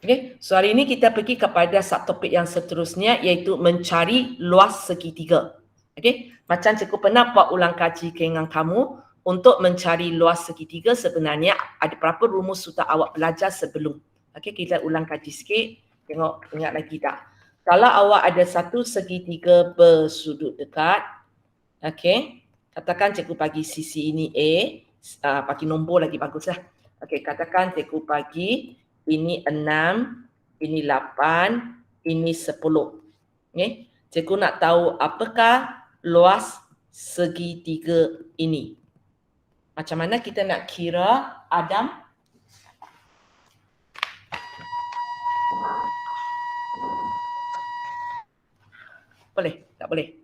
Okey, so hari ini kita pergi kepada subtopik yang seterusnya iaitu mencari luas segitiga. Okey, macam cikgu pernah buat ulang kaji dengan kamu untuk mencari luas segitiga sebenarnya ada berapa rumus sudah awak belajar sebelum. Okey, kita ulang kaji sikit, tengok ingat lagi tak. Kalau awak ada satu segitiga bersudut dekat, okey, katakan cikgu bagi sisi ini A, bagi nombor lagi baguslah. Okey, katakan cikgu bagi ini 6, ini 8, ini 10. Okay? Cikgu nak tahu apakah luas segitiga ini. Macam mana kita nak kira, Adam? Boleh? Tak boleh?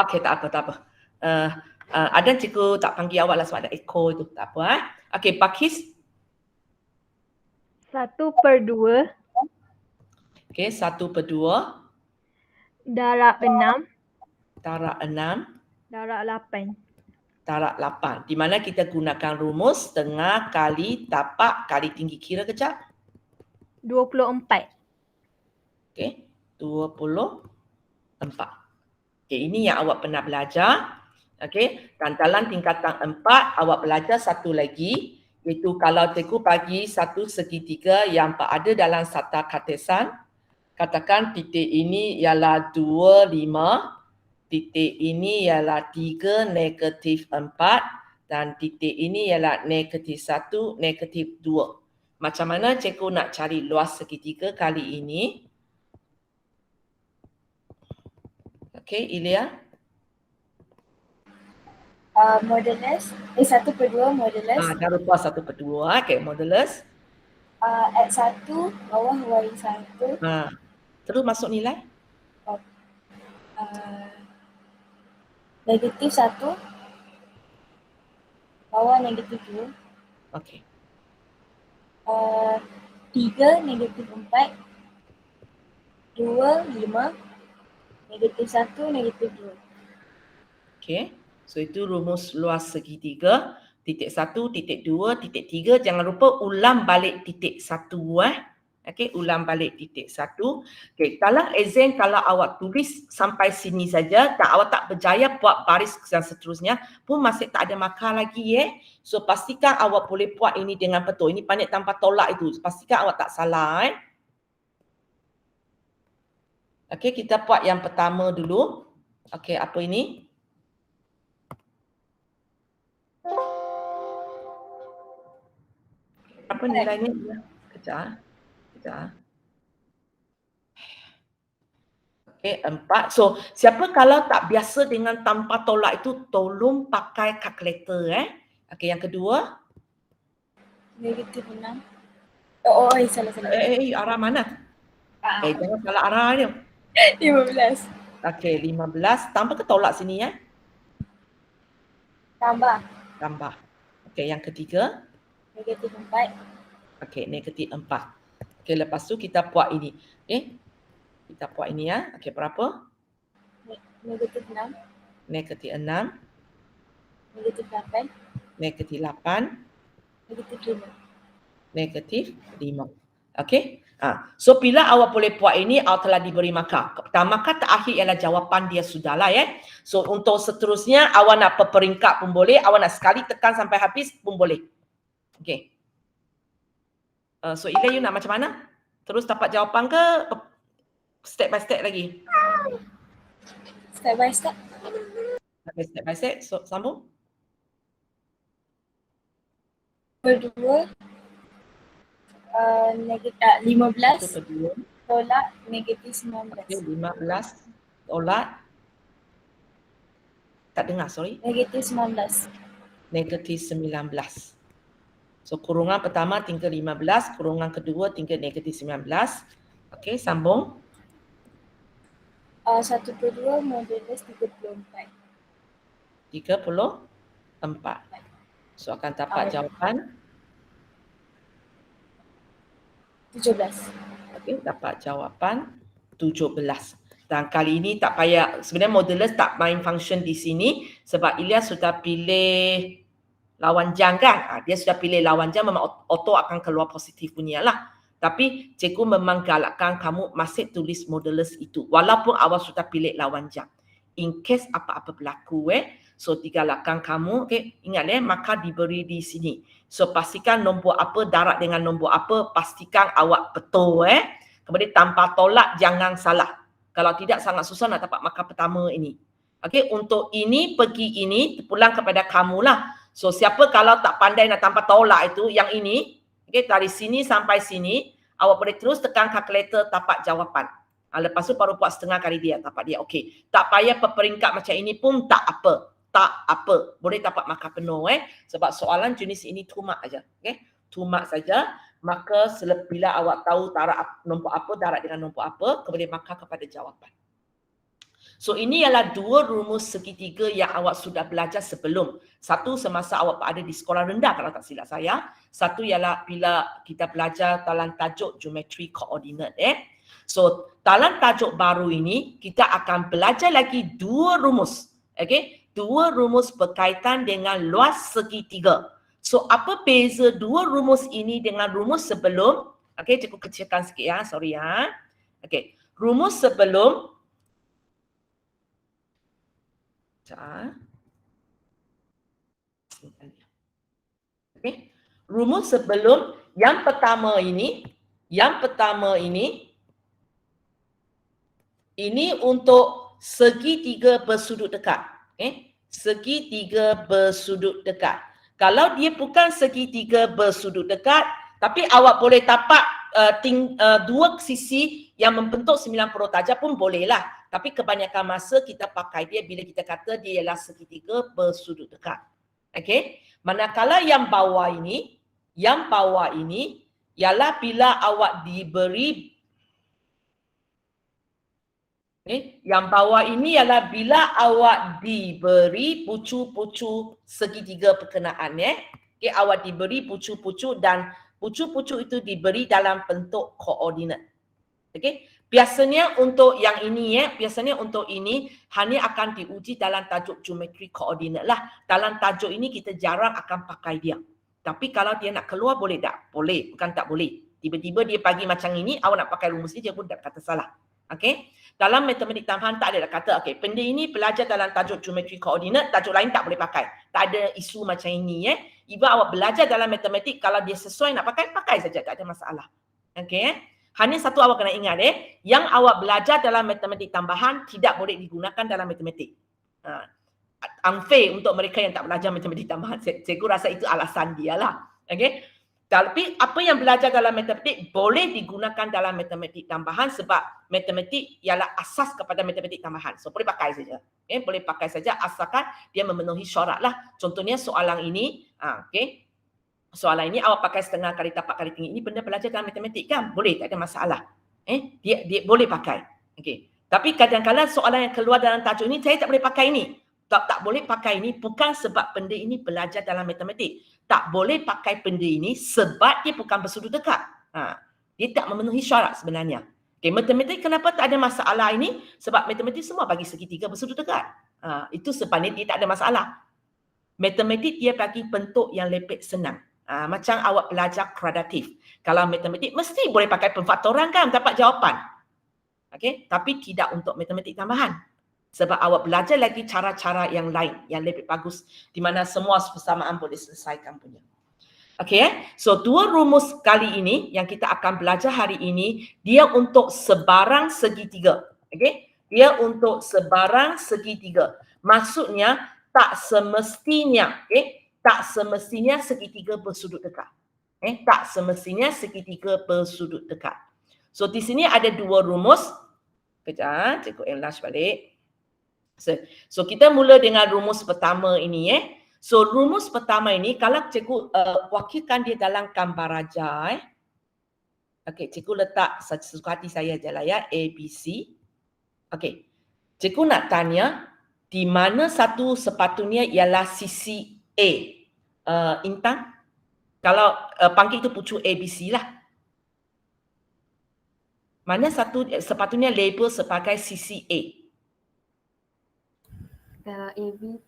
Okey, tak apa. Adam cikgu tak panggil awak lah sebab ada echo itu. Tak apa. Okey, Pakis? 1/2 Okey, 1/2 darab 6 darab 6 darab 8. darab 8. Di mana kita gunakan rumus tengah kali tapak kali tinggi. Kira kejap. 24. Okey, 24. Okey, ini yang awak pernah belajar. Okey, dan dalam tingkatan 4 awak belajar satu lagi iaitu kalau cikgu bagi satu segitiga yang berada dalam sata Cartesian, katakan titik ini ialah 2, 5, titik ini ialah 3, negatif 4 dan titik ini ialah negatif 1, negatif 2. Macam mana cikgu nak cari luas segitiga kali ini? Okey, Ilya? Modulus 1/2 modulus Dah lupa 1/2. Okey, modulus X1 bawah Y1 terus masuk nilai negatif 1 bawah negatif 2. okey. 3 negatif 4 2 5 negatif 1 negatif 2. Okey. So itu rumus luas segitiga. Titik 1, titik 2, titik 3. Jangan lupa ulang balik titik 1. Okey, ulang balik titik 1. Okey, dalam exam kalau awak tulis sampai sini saja dan awak tak berjaya buat baris yang seterusnya pun masih tak ada markah lagi So pastikan awak boleh buat ini dengan betul. Ini panit tanpa tolak itu. Pastikan awak tak salah Okey, kita buat yang pertama dulu. Okey, apa ini? Apa nilainya? Kejap. Okey, 4. So, siapa kalau tak biasa dengan tanpa tolak itu, tolong pakai kalkulator Okey, yang kedua. Negatif 6. Salah. Arah mana? Jangan salah arah dia. 15. Okey, 15. Tambah ke tolak sini Tambah. Okey, yang ketiga. Negatif 4. Okey, negatif 4. Okey, lepas tu kita buat ini. Kita buat ini Okey, berapa? Negatif 6. Negatif 6. Negatif 8. Negatif 8. Negatif 5. Negatif 5. Okey? So bila awak boleh buat ini, awak telah diberi markah. Markah terakhir ialah jawapan dia sudahlah So untuk seterusnya, awak nak peringkat pun boleh, awak nak sekali tekan sampai habis pun boleh. Okey. So Ila, you nak macam mana? Terus dapat jawapan ke step by step lagi? Step by step. Step by step. So sambung. Berdua 15 tolak negatif 19. Okay, 15 tolak tak dengar, sorry. Negatif 19. Negatif 19. So kurungan pertama tinggal 15, kurungan kedua tinggal negatif 19. Okey, sambung. 1/2 modulus 34. 34. So akan dapat jawapan 17. Okey, dapat jawapan 17. Dan kali ini tak payah, sebenarnya modulus tak main function di sini sebab Ilyas sudah pilih lawan jang kan. Dia sudah pilih lawan jang, memang auto akan keluar positif punya lah. Tapi cikgu memang galakkan kamu masih tulis modulus itu. Walaupun awak sudah pilih lawan jang. In case apa-apa berlaku so digalakkan kamu, ingat maka diberi di sini. So pastikan nombor apa darab dengan nombor apa, pastikan awak betul Kemudian tanpa tolak jangan salah. Kalau tidak sangat susah nak dapat markah pertama ini. Untuk ini pergi ini pulang kepada kamulah. So siapa kalau tak pandai nak tanpa tolak itu yang ini, dari sini sampai sini awak boleh terus tekan kalkulator tapak jawapan. Lepas tu baru buat setengah kali dia tapak dia. Tak payah peringkat macam ini pun tak apa. Tak apa. Boleh dapat markah penuh sebab soalan jenis ini 2 mark aja. 2 mark saja. Maka bila awak tahu darab nombor apa, darab dengan nombor apa, kemudian markah kepada jawapan. So ini ialah 2 rumus segitiga yang awak sudah belajar sebelum. Satu semasa awak ada di sekolah rendah kalau tak silap saya. Satu ialah bila kita belajar dalam tajuk geometri koordinat. So dalam tajuk baru ini kita akan belajar lagi 2 rumus. 2 rumus berkaitan dengan luas segitiga. So apa beza 2 rumus ini dengan rumus sebelum? Cikgu kecilkan sikit ya, sorry ya. Rumus sebelum rumus sebelum yang pertama ini untuk segitiga bersudut dekat. Segitiga bersudut dekat. Kalau dia bukan segitiga bersudut dekat, tapi awak boleh tapak 2 sisi yang membentuk 90 darjah pun bolehlah. Tapi kebanyakan masa kita pakai dia bila kita kata dia ialah segitiga bersudut dekat. Manakala yang bawah ini ialah bila awak diberi yang bawah ini ialah bila awak diberi pucu-pucu segitiga perkenaan. Awak diberi pucu-pucu dan pucu-pucu itu diberi dalam bentuk koordinat. Biasanya untuk yang ini hanya akan diuji dalam tajuk geometri koordinat lah. Dalam tajuk ini kita jarang akan pakai dia. Tapi kalau dia nak keluar boleh tak? Boleh, bukan tak boleh. Tiba-tiba dia bagi macam ini, awak nak pakai rumus ni dia pun tak kata salah. Dalam matematik tambahan tak ada kata benda ini belajar dalam tajuk geometri koordinat, tajuk lain tak boleh pakai. Tak ada isu macam ini Iba awak belajar dalam matematik, kalau dia sesuai nak pakai saja, tak ada masalah. Hanya satu awak kena ingat yang awak belajar dalam matematik tambahan tidak boleh digunakan dalam matematik. Unfair untuk mereka yang tak belajar matematik tambahan. Cikgu rasa itu alasan dia lah. Tapi apa yang belajar dalam matematik boleh digunakan dalam matematik tambahan sebab matematik ialah asas kepada matematik tambahan. So boleh pakai saja. Boleh pakai saja asalkan dia memenuhi syarat lah. Contohnya soalan ini, soalan ini awak pakai setengah kali tapak kali tinggi. Ini benda belajar dalam matematik kan? Boleh, tak ada masalah. Dia boleh pakai. Tapi kadang-kadang soalan yang keluar dalam tajuk ini saya tak boleh pakai ini. Tak boleh pakai ini bukan sebab benda ini belajar dalam matematik. Tak boleh pakai benda ini sebab dia bukan bersudut dekat. Dia tak memenuhi syarat sebenarnya. Matematik kenapa tak ada masalah ini? Sebab matematik semua bagi segitiga bersudut dekat. Itu sebabnya dia tak ada masalah. Matematik dia bagi bentuk yang lebih senang. Macam awak belajar kuadratif. Kalau matematik mesti boleh pakai pemfaktoran kan dapat jawapan. Tapi tidak untuk matematik tambahan. Sebab awak belajar lagi cara-cara yang lain yang lebih bagus di mana semua persamaan boleh selesaikan punya. So 2 rumus kali ini yang kita akan belajar hari ini dia untuk sebarang segitiga. Dia untuk sebarang segitiga. Maksudnya tak semestinya segitiga bersudut dekat. Tak semestinya segitiga bersudut dekat. So di sini ada 2 rumus. Kejap, cikgu enlarge balik. So kita mula dengan rumus pertama ini So rumus pertama ini kalau cikgu wakilkan dia dalam gambar raja cikgu letak sesuka hati saya je lah ya A, B, C. Cikgu nak tanya di mana satu sepatutnya ialah sisi A. Intan kalau panggil itu pucuk A, B, C lah. Mana satu sepatutnya label sebagai sisi A? AB.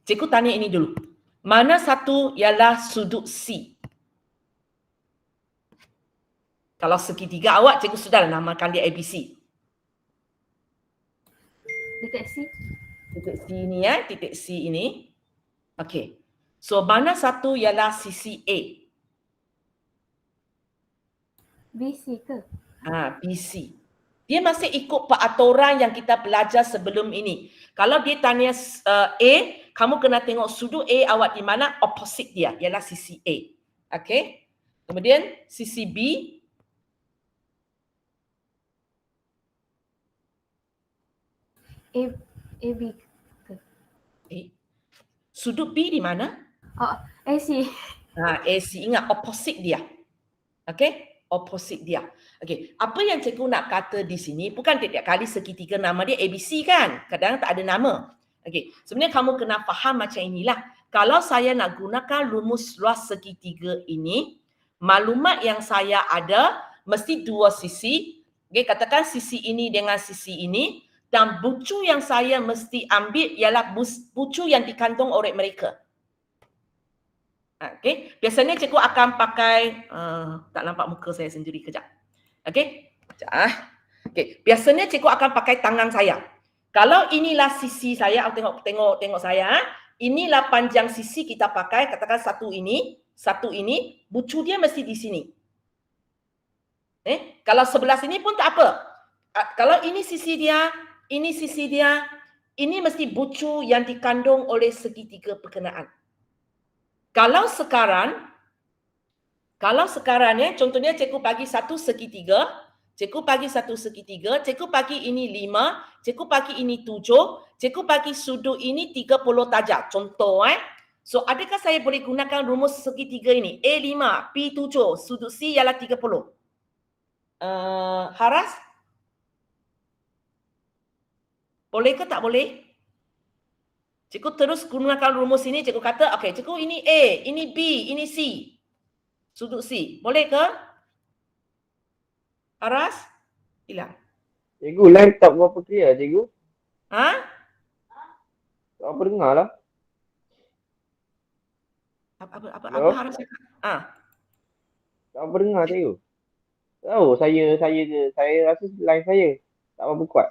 Cikgu tanya ini dulu. Mana satu ialah sudut C? Kalau segitiga awak, cikgu sudah namakan dia ABC. Dekat C. Titik C ini ya, titik C ini. Okey. So mana satu ialah sisi A? BC ke? BC. Dia masih ikut peraturan yang kita belajar sebelum ini. Kalau dia tanya A, kamu kena tengok sudut A awak di mana, opposite dia ialah sisi A. Okey. Kemudian sisi B, AB ke? sudut B di mana? Oh, AC. AC, ingat opposite dia. Okey? Opposite dia. Okey, apa yang cikgu nak kata di sini, bukan tiap kali segitiga nama dia ABC kan? Kadang tak ada nama. Okey, sebenarnya kamu kena faham macam inilah. Kalau saya nak gunakan rumus luas segitiga ini, maklumat yang saya ada mesti dua sisi. Okey, katakan sisi ini dengan sisi ini, dan bucu yang saya mesti ambil ialah bucu yang dikandung oleh mereka. Okey, biasanya cikgu akan pakai tak nampak muka saya sendiri kejap. Okey. Kejap. Okey, biasanya cikgu akan pakai tangan saya. Kalau inilah sisi saya, tengok saya, inilah panjang sisi kita pakai, katakan satu ini, bucu dia mesti di sini. Kalau sebelah sini pun tak apa. Kalau ini sisi dia, ini mesti bucu yang dikandung oleh segitiga perkenaan. Kalau sekarang contohnya cikgu bagi satu segitiga, cikgu bagi ini 5, cikgu bagi ini 7, cikgu bagi sudut ini 30 darjah. Contoh So adakah saya boleh gunakan rumus segitiga ini? A5, P7, sudut C ialah 30. Haras? Boleh ke tak boleh? Cikgu terus gunakan rumus ini, cikgu kata, okey, cikgu ini A, ini B, ini C. Sudut C. Boleh ke? Aras? Hilang. Cikgu, line tak berapa clear, cikgu. Ha? Tak apa dengar lah. Apa Hello? Haras cakap? Tak apa dengar, cikgu. Tahu, saya rasa line saya tak apa kuat.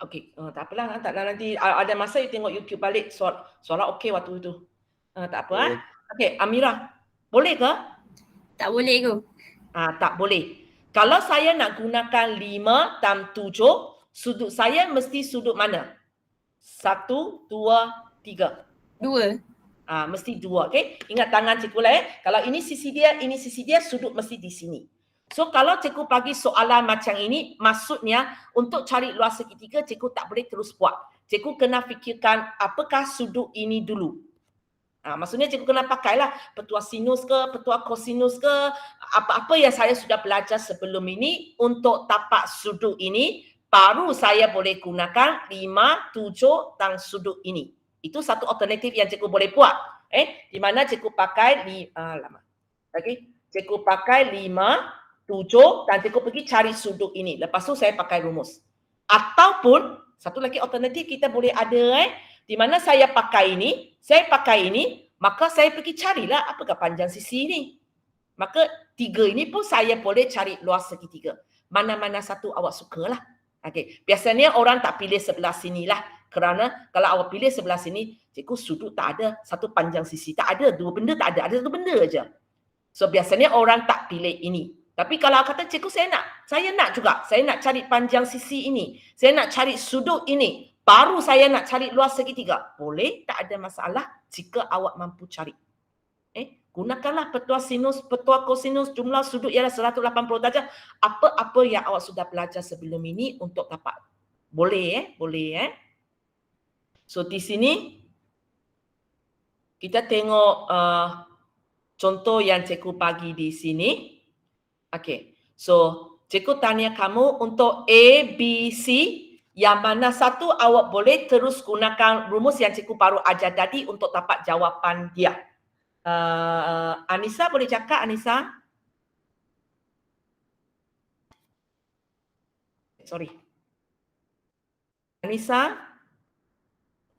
Okey, tak apalah, nanti ada masa you tengok YouTube balik, soalan okey waktu itu. Tak apa. Okey, Amira. Boleh ke? Tak boleh ke? Tak boleh. Kalau saya nak gunakan 5 dan 7, sudut saya mesti sudut mana? 1, 2, 3. 2. Mesti 2, okey? Ingat tangan cikgu lah Kalau ini sisi dia, sudut mesti di sini. So kalau cikgu bagi soalan macam ini, maksudnya untuk cari luas segitiga, cikgu tak boleh terus buat. Cikgu kena fikirkan apakah sudut ini dulu. Maksudnya cikgu kena pakailah petua sinus ke, petua kosinus ke, apa-apa yang saya sudah belajar sebelum ini untuk tapak sudut ini, baru saya boleh gunakan 5, 7 dan sudut ini. Itu satu alternatif yang cikgu boleh buat. Di mana cikgu pakai cikgu pakai 5, 7 dan cikgu pergi cari sudut ini. Lepas tu saya pakai rumus. Ataupun satu lagi alternatif kita boleh ada di mana saya pakai ini, maka saya pergi carilah apakah panjang sisi ini. Maka 3 ini pun saya boleh cari luas segitiga. Mana-mana satu awak sukalah. Okey, biasanya orang tak pilih sebelah sinilah kerana kalau awak pilih sebelah sini, cikgu sudut tak ada, satu panjang sisi tak ada, dua benda tak ada satu benda aja. So biasanya orang tak pilih ini. Tapi kalau kata cikgu saya nak juga, saya nak cari panjang sisi ini, saya nak cari sudut ini, baru saya nak cari luas segitiga. Boleh, tak ada masalah jika awak mampu cari. Gunakanlah petua sinus, petua kosinus, jumlah sudut ialah 180 darjah. Apa-apa yang awak sudah belajar sebelum ini untuk dapat. Boleh So di sini kita tengok contoh yang cikgu bagi di sini. Okey. So cikgu tanya kamu untuk A, B, C, yang mana satu awak boleh terus gunakan rumus yang cikgu baru ajar tadi untuk dapat jawapan dia. Anissa boleh cakap, Anissa? Sorry. Anissa?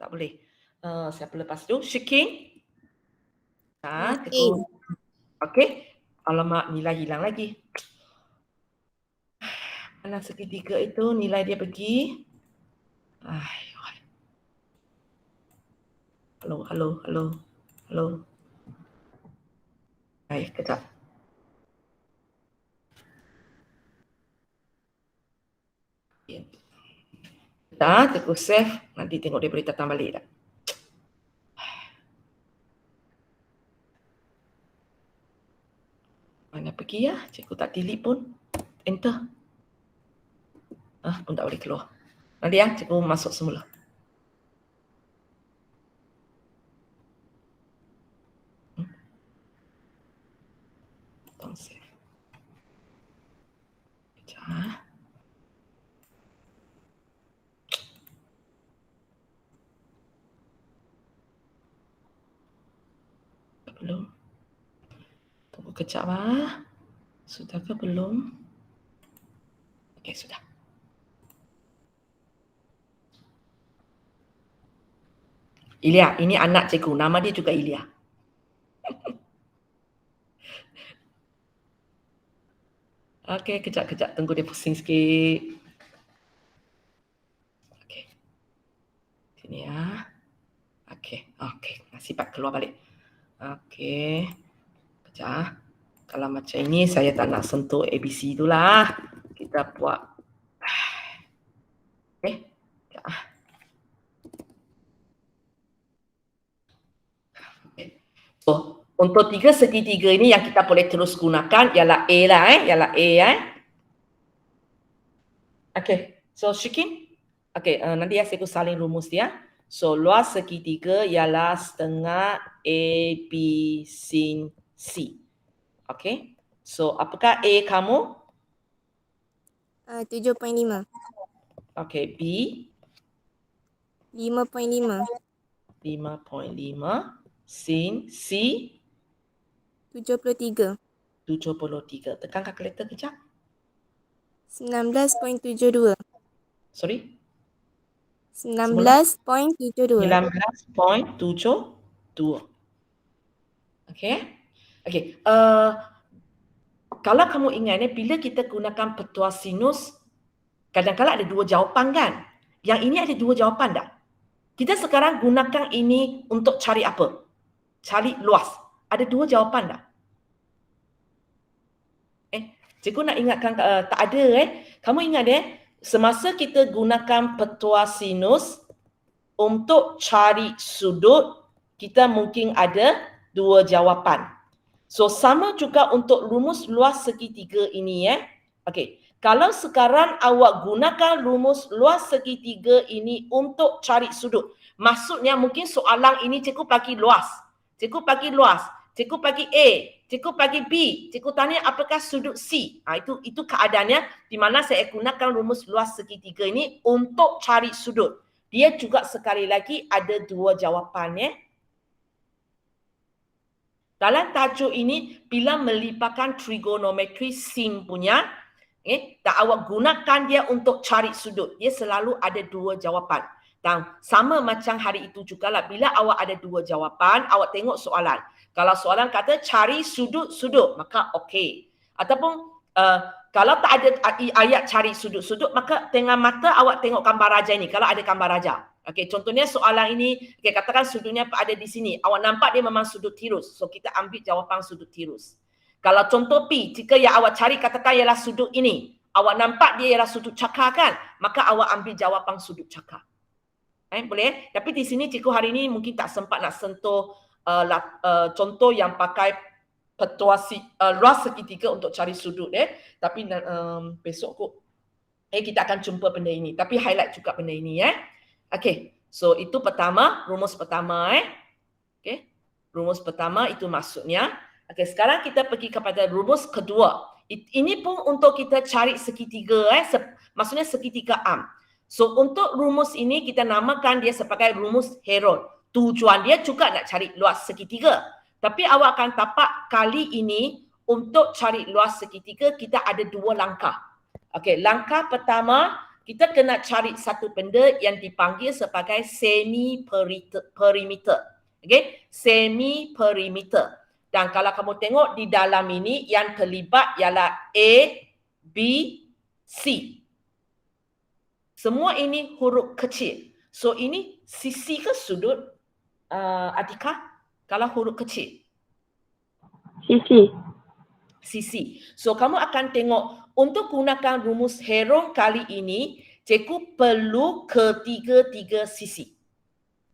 Tak boleh. Siapa lepas tu? Shikin. Shikin. Okey. Alamak, nilai hilang lagi. Mana segitiga itu nilai dia pergi? Halo. Kejap. Tegur save. Nanti tengok dia boleh datang balik tak? Mana pergi ya? Cikgu tak delete pun. Enter. Pun tak boleh keluar. Nanti ya, cikgu masuk semula. Don't save. Kejap. Belum. Tunggu kejap lah. Sudah ke belum? Okey, sudah. Ilya, ini anak cikgu. Nama dia juga Ilya. Okey, kejap. Tunggu dia pusing sikit. Okey. Sini ya. Okey. Nasib keluar balik. Okey. Kejap. Kalau macam ini saya tak nak sentuh ABC itulah. Kita buat. Okey. So, untuk tiga segitiga ini yang kita boleh terus gunakan ialah A lah ialah A Okey. So, Shikin. Okey, nanti ya saya salin rumus dia. So, luas segitiga ialah setengah A, B, sin, C. Okey. So, apakah A kamu? 7.5. Okey, B 5.5. 5.5. Sin, C 73. 73. Tekan kalkulator kejap. 19.72. Sorry? 19.72. 19.72. Okey. Kalau kamu ingat bila kita gunakan petua sinus, kadang-kadang ada dua jawapan kan? Yang ini ada dua jawapan tak? Kita sekarang gunakan ini untuk cari apa? Cari luas. Ada dua jawapan tak? Cikgu nak ingatkan tak ada Kamu ingat semasa kita gunakan petua sinus untuk cari sudut, kita mungkin ada dua jawapan. So sama juga untuk rumus luas segitiga ini Okey, kalau sekarang awak gunakan rumus luas segitiga ini untuk cari sudut, maksudnya mungkin soalan ini cikgu bagi luas. Cikgu bagi luas, cikgu bagi A, cikgu bagi B, cikgu tanya apakah sudut C. Itu keadaannya di mana saya gunakan rumus luas segitiga ini untuk cari sudut. Dia juga sekali lagi ada dua jawapan Dalam tajuk ini, bila melibatkan trigonometri sin punya, dan awak gunakan dia untuk cari sudut, dia selalu ada dua jawapan. Dan sama macam hari itu jugalah, bila awak ada dua jawapan, awak tengok soalan. Kalau soalan kata cari sudut-sudut, maka okey. Ataupun kalau tak ada ayat cari sudut-sudut, maka tengah mata awak tengok gambar raja ini, kalau ada gambar raja. Okey, contohnya soalan ini, katakan sudutnya ada di sini. Awak nampak dia memang sudut tirus. So, kita ambil jawapan sudut tirus. Kalau contoh P, jika yang awak cari katakan ialah sudut ini, awak nampak dia ialah sudut cakar kan? Maka awak ambil jawapan sudut cakar. Boleh? Tapi di sini cikgu hari ini mungkin tak sempat nak sentuh contoh yang pakai petua luas segitiga untuk cari sudut. Tapi besok kot kita akan jumpa benda ini. Tapi highlight juga benda ini. Okey, so itu pertama, rumus pertama. Okey, rumus pertama itu maksudnya. Okey, sekarang kita pergi kepada rumus kedua. Ini pun untuk kita cari segitiga, maksudnya segitiga am. So untuk rumus ini kita namakan dia sebagai rumus Heron. Tujuan dia juga nak cari luas segitiga. Tapi awak akan tapak kali ini untuk cari luas segitiga kita ada dua langkah. Okey, langkah pertama kita kena cari satu benda yang dipanggil sebagai semi perimeter. Okay? Semi perimeter. Dan kalau kamu tengok di dalam ini yang terlibat ialah A, B, C. Semua ini huruf kecil. So ini sisi ke sudut Atika? Kalau huruf kecil. Sisi. Sisi. So kamu akan tengok untuk gunakan rumus Heron kali ini, cikgu perlu ketiga-tiga sisi.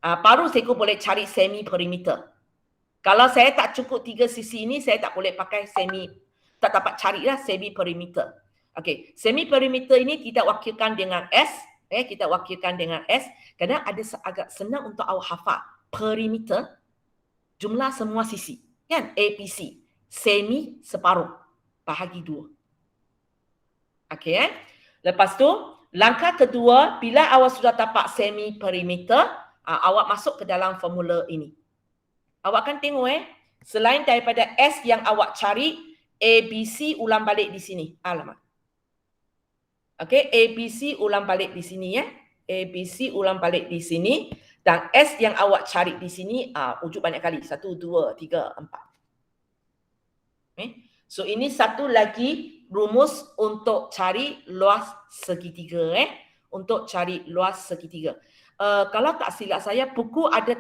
Baru cikgu boleh cari semi perimeter. Kalau saya tak cukup 3 sisi ini, saya tak boleh pakai tak dapat carilah semi perimeter. Okey, semi perimeter ini kita wakilkan dengan S. Kita wakilkan dengan S. Kadang ada agak senang untuk awak hafal. Perimeter, jumlah semua sisi. Kan? APC. Semi, separuh. Bahagi 2. Okey, Lepas tu, langkah kedua, bila awak sudah dapat semi perimeter, awak masuk ke dalam formula ini. Awak akan tengok selain daripada S yang awak cari, ABC ulang balik di sini. Alamak. Okey, ABC ulang balik di sini ABC ulang balik di sini dan S yang awak cari di sini wujud banyak kali. 1, 2, 3, 4. So ini satu lagi rumus untuk cari luas segitiga Untuk cari luas segitiga. Kalau tak silap saya, buku ada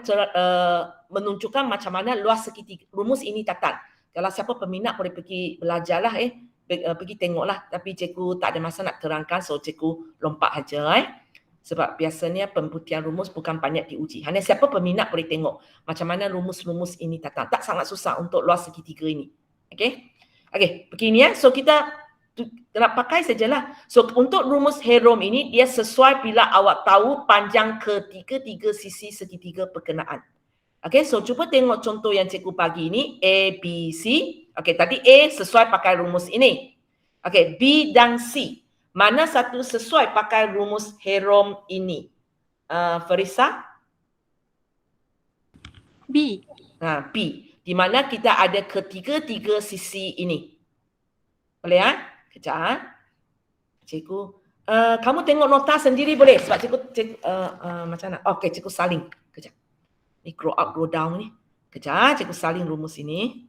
menunjukkan macam mana luas segitiga. Rumus ini datang. Kalau siapa peminat boleh pergi belajarlah pergi tengoklah. Tapi cikgu tak ada masa nak terangkan, so cikgu lompat aja Sebab biasanya pembuktian rumus bukan banyak diuji. Hanya siapa peminat boleh tengok macam mana rumus-rumus ini datang. Tak sangat susah untuk luas segitiga ini. Okey, begini So kita nak pakai sajalah. So untuk rumus Heron ini dia sesuai bila awak tahu panjang ketiga-tiga sisi segitiga berkenaan. Okey, so cuba tengok contoh yang cikgu bagi ini A, B, C. Okey, tadi A sesuai pakai rumus ini. Okey, B dan C. Mana satu sesuai pakai rumus Heron ini? Farisa? B. B. Di mana kita ada ketiga-tiga sisi ini. Boleh Kejap. Cikgu, kamu tengok nota sendiri boleh? Sebab cikgu macam mana? Okey, cikgu salin. Kejap. Ni grow up, grow down ni. Kejap, cikgu salin rumus ini.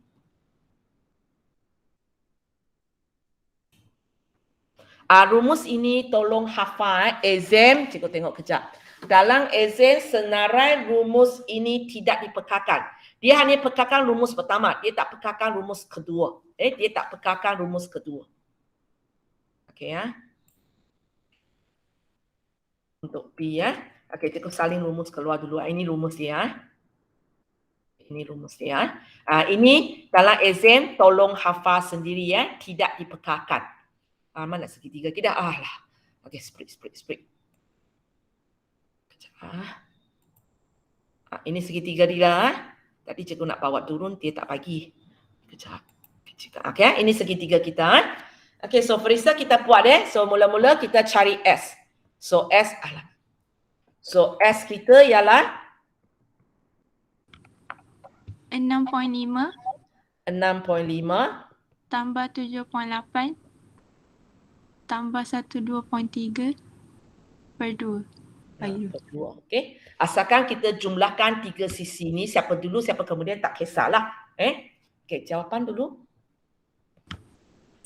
Rumus ini tolong hafal. Exam, cikgu tengok kejap. Dalam exam, senarai rumus ini tidak dipekarkan. Dia hanya pekarkan rumus pertama. Dia tak pekarkan rumus kedua. Dia tak pekarkan rumus kedua. Okey Untuk B Okey, cikgu salin rumus keluar dulu. Ini rumus dia. Ini rumus dia. Ini dalam exam tolong hafal sendiri tidak dipekarkan. Mana segitiga kita? Lah. Okey, split. Ini segitiga dia. Tadi cikgu nak bawa turun, dia tak bagi. Kejap. Okey, ini segitiga kita. Okey, so Farisa kita buat So mula-mula kita cari S. So S kita ialah 6.5 tambah 7.8 tambah 12.3 per 2. Okey. Asalkan kita jumlahkan 3 sisi ni, siapa dulu siapa kemudian tak kisahlah. Okey, jawapan dulu.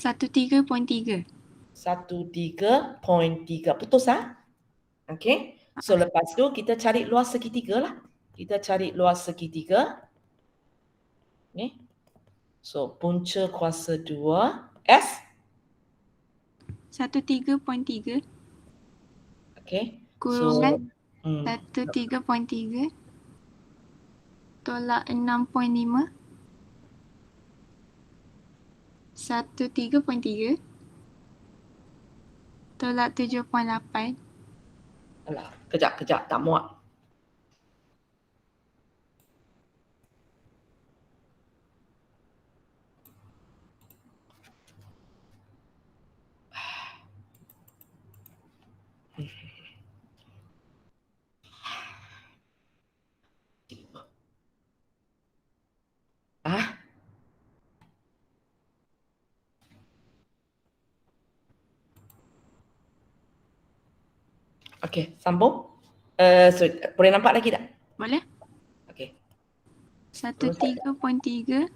13.3. 13.3. Betul Okey. So lepas tu kita cari luas segitiga lah. Kita cari luas segitiga. So punca kuasa 2 S 13.3 okey. kurungan 13.3 tolak 6.5 13.3 tolak 7.8. Alah, kejap tak muat. Okey, sambung. Boleh nampak lagi tak? Boleh? Okey. 13.3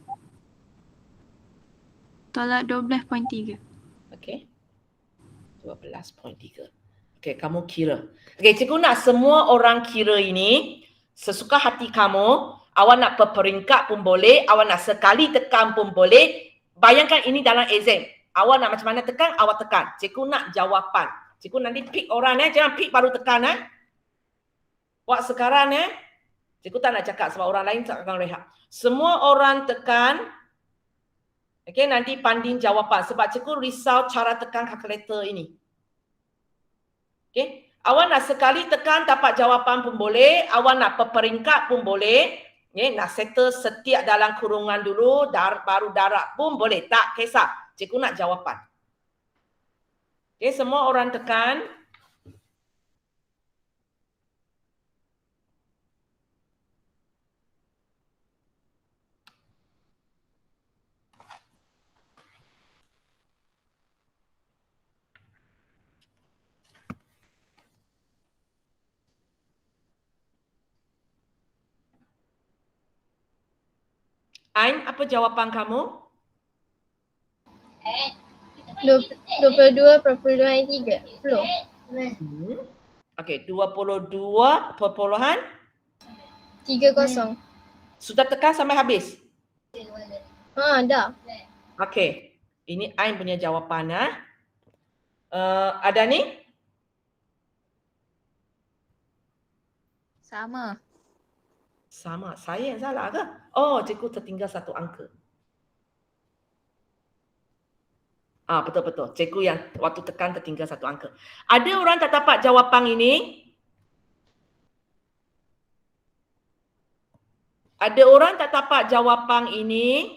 tolak 12.3. Okey. 12.3. Okey, kamu kira. Okey, cikgu nak semua orang kira ini sesuka hati kamu. Awak nak per peringkat pun boleh, awak nak sekali tekan pun boleh. Bayangkan ini dalam exam. Awak nak macam mana tekan, awak tekan. Cikgu nak jawapan. Cikgu nanti pick orang jangan pick baru tekan Buat sekarang cikgu tak nak cakap sebab orang lain tak akan rehat. Semua orang tekan. Okey, nanti banding jawapan sebab cikgu risau cara tekan kalkulator ini. Okey, awak nak sekali tekan dapat jawapan pun boleh, awak nak per peringkat pun boleh. Nak settle setiap dalam kurungan dulu, baru darab pun boleh. Tak kisah. Cikgu nak jawapan. Okey, semua orang tekan. Ain, apa jawapan kamu? 22.3. Okey, 22.30. 30. Sudah tekan sampai habis? Dah. Okey, ini Ain punya jawapan. Ada ni? Sama. Sama. Saya yang salah ke? Oh, cikgu tertinggal satu angka. Betul-betul. Cikgu yang waktu tekan tertinggal satu angka. Ada orang tak dapat jawapan ini? Ada orang tak dapat jawapan ini?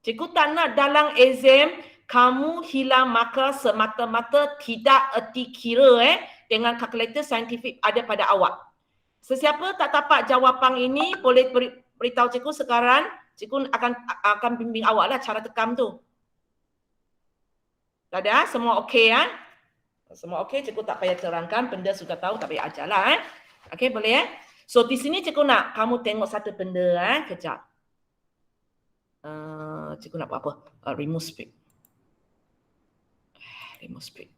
Cikgu tak nak dalam exam kamu hilang markah semata-mata tidak erti kira dengan kalkulator saintifik ada pada awak. Sesiapa tak dapat jawapan ini boleh beritahu cikgu sekarang. Cikgu akan bimbing awak lah cara tekan tu. Tak ada? Semua okey Semua okey, cikgu tak payah terangkan, benda sudah tahu tak payah ajar lah Okey, boleh So di sini cikgu nak kamu tengok satu benda kejap. Cikgu nak buat apa? Remove speak. Remove speak.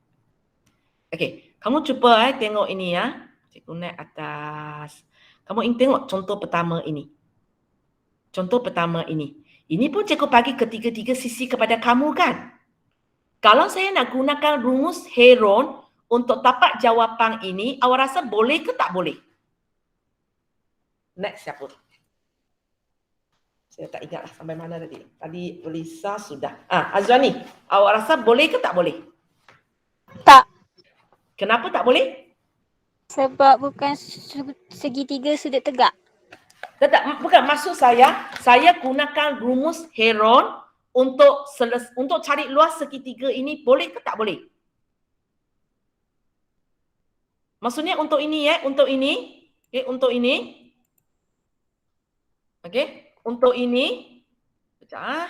Okey, kamu cuba tengok ini Cikgu naik atas. Kamu ingin tengok contoh pertama ini. Contoh pertama ini. Ini pun cikgu bagi ketiga-tiga sisi kepada kamu kan? Kalau saya nak gunakan rumus Heron untuk dapat jawapan ini, awak rasa boleh ke tak boleh? Next siapa? Saya tak ingat lah sampai mana tadi. Tadi Lisa sudah. Azwani, awak rasa boleh ke tak boleh? Tak. Kenapa tak boleh? Sebab bukan segitiga sudut tegak. Tak, bukan maksud saya gunakan rumus Heron untuk cari luas segitiga ini boleh ke tak boleh? Maksudnya untuk ini untuk ini. Okey, untuk ini. Okey, untuk ini. Sekejap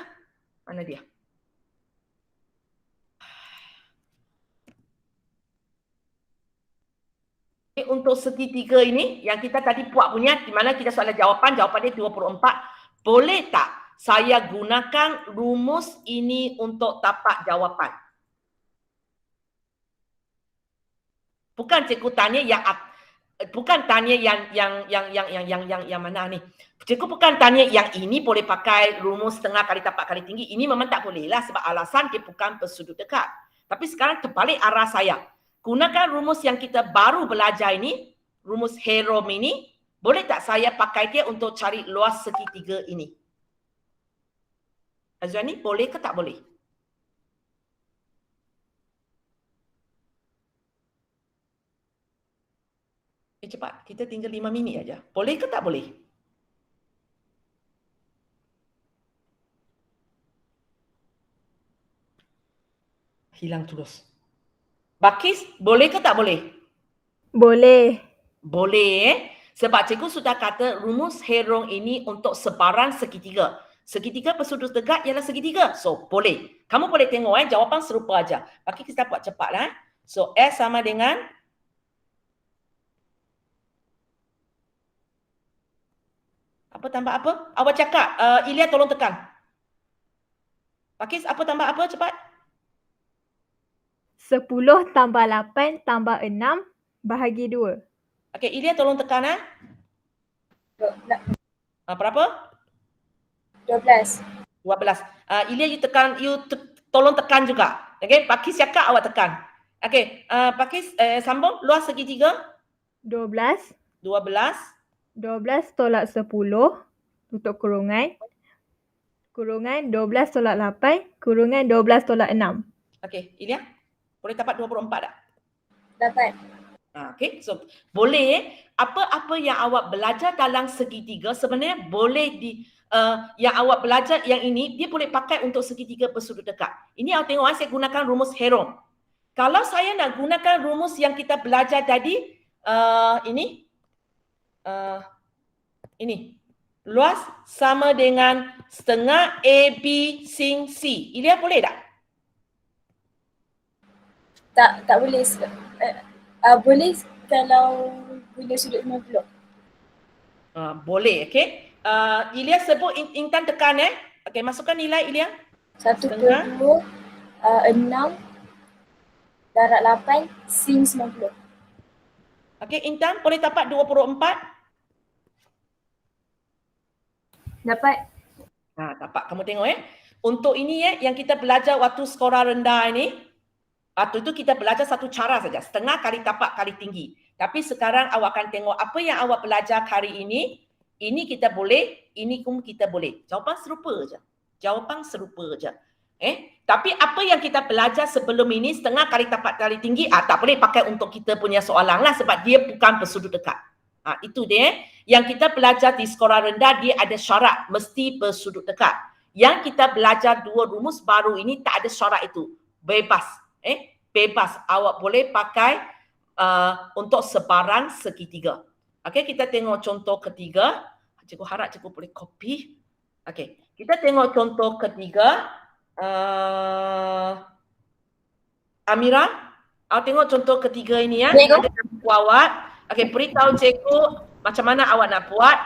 mana dia? Untuk segitiga ini yang kita tadi buat punya di mana kita soalan jawapan dia 24. Boleh tak saya gunakan rumus ini untuk dapat jawapan? Bukan cikgu tanya yang mana ni. Cikgu bukan tanya yang ini boleh pakai rumus setengah kali tapak kali tinggi. Ini memang tak boleh lah sebab alasan dia bukan bersudut dekat. Tapi sekarang terbalik arah saya. Gunakan rumus yang kita baru belajar ini, rumus Heron ini, boleh tak saya pakai dia untuk cari luas segitiga ini? Azwani, boleh ke tak boleh? Cepat, kita tinggal 5 minit aja. Boleh ke tak boleh? Hilang terus. Bakis, boleh ke tak boleh? Boleh. Boleh Sebab cikgu sudah kata rumus Heron ini untuk sebaran segitiga. Segitiga bersudut tegak ialah segitiga. So, boleh. Kamu boleh tengok jawapan serupa aja. Bagi kita buat cepat lah. So, S sama dengan Apa tambah apa? Awak cakap. Ilya tolong tekan. Pakis, apa tambah apa? Cepat. 10 tambah 8 tambah 6 bahagi 2. Okey, Ilya tolong tekan. Berapa? 12. 12. Ilya, tolong tekan juga. Okey, Pakis cakap, awak tekan. Okey, Pakis sambung. Luas segitiga 12. 12. 12 tolak 10 tutup kurungan. Kurungan 12 tolak 8 kurungan 12 tolak 6. Okey, Ilya, boleh dapat 24 tak? Dapat. Okey, so boleh apa-apa yang awak belajar dalam segitiga sebenarnya boleh yang awak belajar yang ini dia boleh pakai untuk segitiga bersudut dekat. Ini awak tengok saya gunakan rumus Heron. Kalau saya nak gunakan rumus yang kita belajar tadi ini luas sama dengan setengah AB sin C. Ilya boleh tak? Tak boleh. Boleh kalau guna sudut 50. Boleh, okey. Ilya sebut, Intan tekan Okey, masukkan nilai Ilya. 1/2 6 darab 8 sin 90. Okey, Intan boleh dapat 24? Dapat. Dapat. Kamu tengok Untuk ini yang kita belajar waktu sekolah rendah ini, waktu itu kita belajar satu cara saja, setengah kali tapak kali tinggi. Tapi sekarang awak akan tengok apa yang awak belajar hari ini kita boleh, ini pun kita boleh. Jawapan serupa je. Tapi apa yang kita belajar sebelum ini, setengah kali tapak kali tinggi, tak boleh pakai untuk kita punya soalan lah sebab dia bukan bersudut dekat. Itu dia. Yang kita belajar di sekolah rendah, dia ada syarat mesti bersudut dekat. Yang kita belajar dua rumus baru ini tak ada syarat itu. Bebas. Bebas. Awak boleh pakai untuk sebarang segitiga. Okey, kita tengok contoh ketiga. Cikgu harap cikgu boleh copy. Okey, kita tengok contoh ketiga. Amira, awak tengok contoh ketiga ini ya. Ada buku awak. Okey, beritahu cikgu macam mana awak nak buat.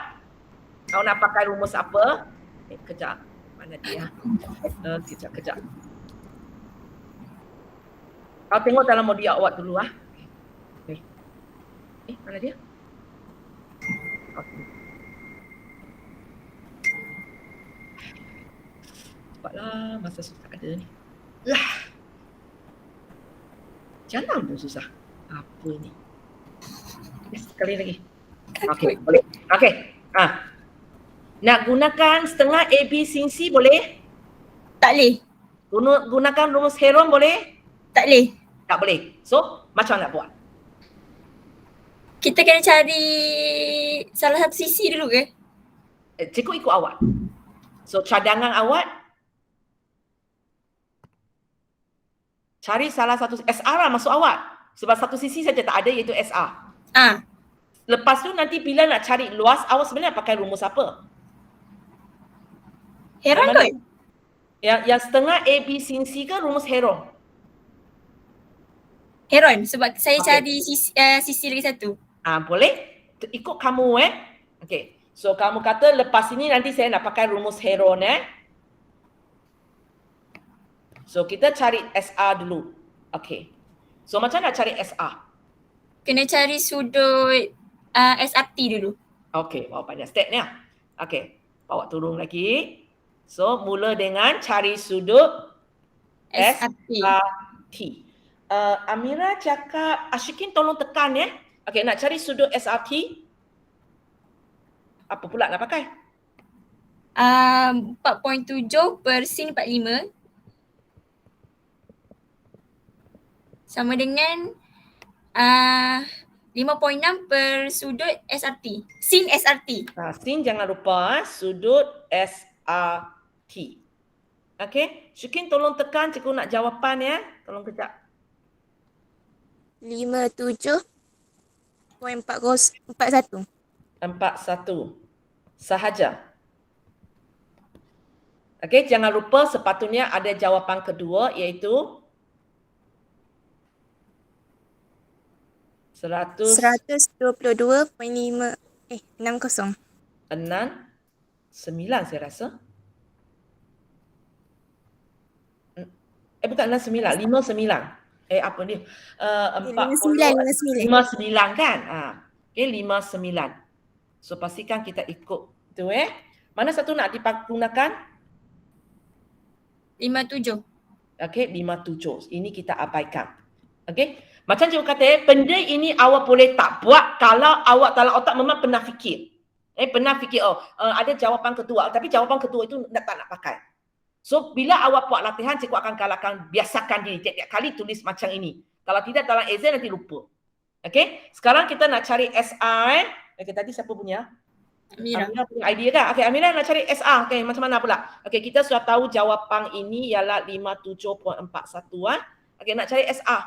Awak nak pakai rumus apa? Kejap. Mana dia? Kejap. Awak tengok dalam modul awak dulu Okay. Mana dia? Okay. Cepatlah, masa susah ada ni. Jalan pun susah. Apa ni? Sekali lagi. Okey, boleh. Okey. Nak gunakan setengah AB sin C boleh? Tak boleh. Gunakan rumus Heron boleh? Tak boleh. Tak boleh. So, macam nak buat? Kita kena cari salah satu sisi dulu ke? Cikgu ikut awak. So, cadangan awak cari salah satu SR lah masuk awak. Sebab satu sisi saja tak ada iaitu SR. Lepas tu nanti bila nak cari luas, awak sebenarnya pakai rumus apa? Heron kot. Yang setengah AB sin C ke rumus Heron? Heron sebab saya Okey. cari sisi lagi satu. Boleh? Ikut kamu Okey. So kamu kata lepas ini nanti saya nak pakai rumus Heron So kita cari SR dulu. Okey. So macam nak cari SR? Kena cari sudut SRT dulu. Okey, bawa banyak step ni. Okey, bawa turun lagi. So mula dengan cari sudut SRT. SRT. Amira cakap, Ashikin tolong tekan Okey, nak cari sudut SRT. Apa pula nak pakai? 4.7 per sin 45 sama dengan 5.6 per sudut SRT. Sin SRT. Sin jangan lupa sudut SRT. Okey, Shukin tolong tekan, cikgu nak jawapan Tolong kejap. 57.41. 41. Sahaja. Okey, jangan lupa sepatutnya ada jawapan kedua iaitu 122.5 60. 60. 9 saya rasa. Bukan 9, 59. Apa dia? 59. 59 kan? Okay, 59. So pastikan kita ikut tu Mana satu nak digunakan? 57. Okay, 57. Ini kita abaikan. Okay. Macam cikgu kata, benda ini awak boleh tak buat kalau awak dalam otak memang pernah fikir. Pernah fikir, ada jawapan kedua. Tapi jawapan kedua itu tak nak pakai. So, bila awak buat latihan, cikgu akan galakkan, biasakan diri. Tiap-tiap kali tulis macam ini. Kalau tidak dalam exam nanti lupa. Okay. Sekarang kita nak cari SR. Okay, tadi siapa punya? Amira. Amira punya idea kan? Okay, Amira nak cari SR. Okay, macam mana pula? Okay, kita sudah tahu jawapan ini ialah 57.41. Okay, nak cari SR.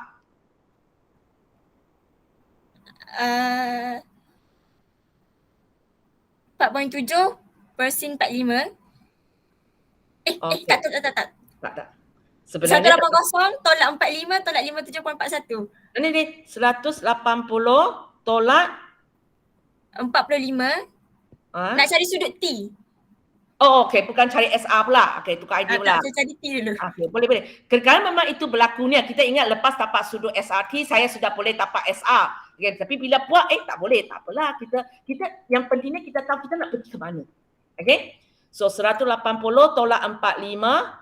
4.7 persen 45. Okay. Tak. Tak. Sebenarnya 180 tolak 45 tolak 57.41. Ini 180 tolak 45. Nak cari sudut T. okey, bukan cari SR pula. Okey, tukar idea pula. Tak, saya cari T dulu. Okey, boleh. Kerana memang itu berlakunya. Kita ingat lepas dapat sudut SRT, saya sudah boleh dapat SR. Okay, tapi bila buat, tak boleh. Tak apalah. Kita yang pentingnya kita tahu kita nak pergi ke mana. Okey. So 180 tolak 45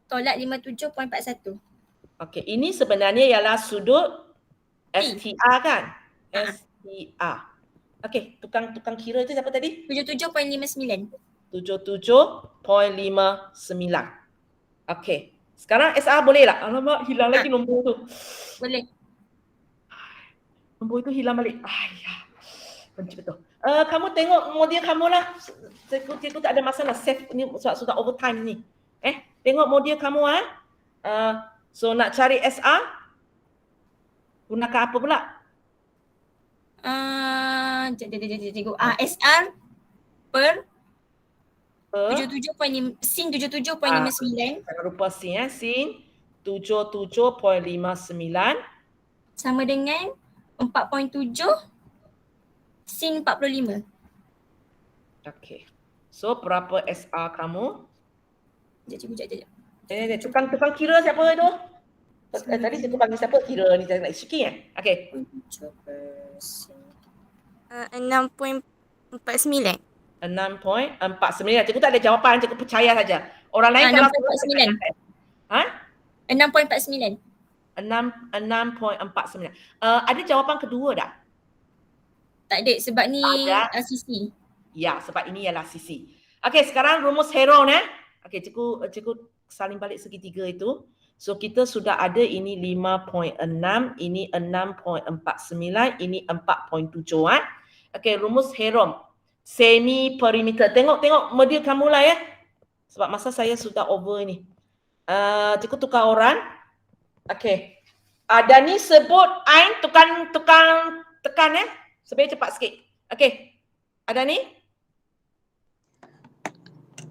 tolak 57.41. okey, ini sebenarnya ialah sudut STR kan? STR. Okey, tukang kira itu siapa tadi? 77.59. 77.59. Okey. Sekarang SR boleh tak? Alamak, hilang lagi nombor tu. Boleh. Nombor itu hilang balik. Benci betul. Kamu tengok model kamu lah. Cikgu tak ada masalah. Save ni sudah overtime ni. Tengok model kamu so nak cari SR gunakan apa pula? Cikgu. SR per 77.5 sin 77.59 jangan lupa sin sin 77.59 sama dengan 4.7 sin 45. Okey. So berapa SR kamu? Sekejap. Tukang kira siapa tu? Tadi cikgu panggil siapa? Kira ni nak sikit Okey. 6.49. 6.49. Cikgu tak ada jawapan, cikgu percaya saja. Orang lain kalau 6.49. 6.49. Ada jawapan kedua tak? Tak ada sebab ni ada. sisi. Ya, sebab ini ialah sisi. Okey, sekarang rumus Heron Okey, cikgu salin balik segitiga itu. So kita sudah ada ini 5.6, ini 6.49, ini 4.7 Okey, rumus Heron. Semi perimeter. Tengok model kamu lah Sebab masa saya sudah over ni. Cikgu tukar orang. Okey. Dan ni sebut Ain tukang tekan supaya cepat sikit. Okey. Ada ni?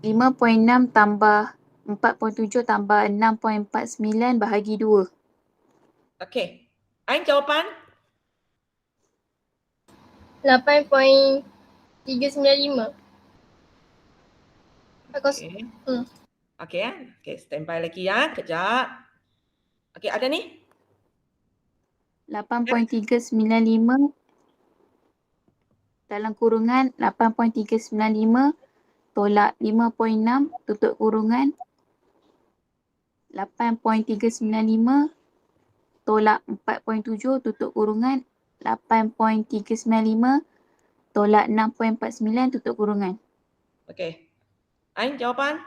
5.6 tambah 4.7 tambah 6.49 bahagi 2. Okey. Ain jawapan? 8.395. Bagus. Okey. Okey Okey, standby lagi kejap. Okey, ada ni? 8.395 dalam kurungan 8.395 tolak 5.6 tutup kurungan 8.395 tolak 4.7 tutup kurungan 8.395 tolak 6.49 tutup kurungan. Okey. Ain jawapan?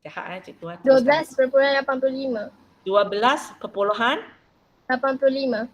Jahat cikgu. 12.85. 12.85. 85.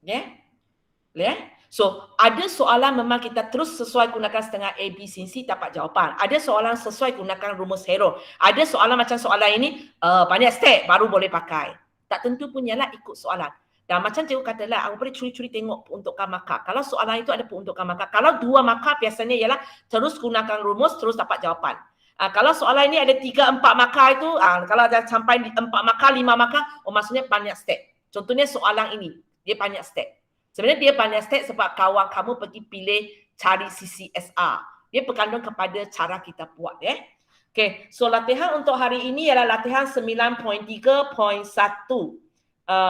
Okay? So, ada soalan memang kita terus sesuai gunakan setengah A, B, C, dapat jawapan. Ada soalan sesuai gunakan rumus Heron. Ada soalan macam soalan ini, banyak step baru boleh pakai. Tak tentu punyalah ikut soalan. Dan macam cikgu katalah, aku boleh curi-curi tengok peruntukan markah. Kalau soalan itu ada peruntukan markah. Kalau 2 markah biasanya ialah terus gunakan rumus, terus dapat jawapan. Kalau soalan ini ada 3-4 markah itu, kalau dah sampai 4 markah, 5 markah, maksudnya banyak step. Contohnya soalan ini, dia banyak step. Sebenarnya dia bias test sebab kawan kamu pergi pilih cari CCSR. Dia bergantung kepada cara kita buat ya. Okay, so latihan untuk hari ini ialah latihan 9.3.1.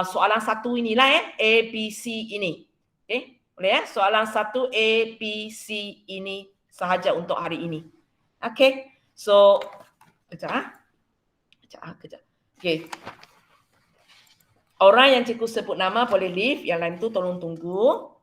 Soalan satu inilah A, B, C ini. Okay, boleh ya? Soalan satu A, B, C ini sahaja untuk hari ini. Okay, so kejap. Okay. Orang yang cikgu sebut nama boleh leave, yang lain tu tolong tunggu.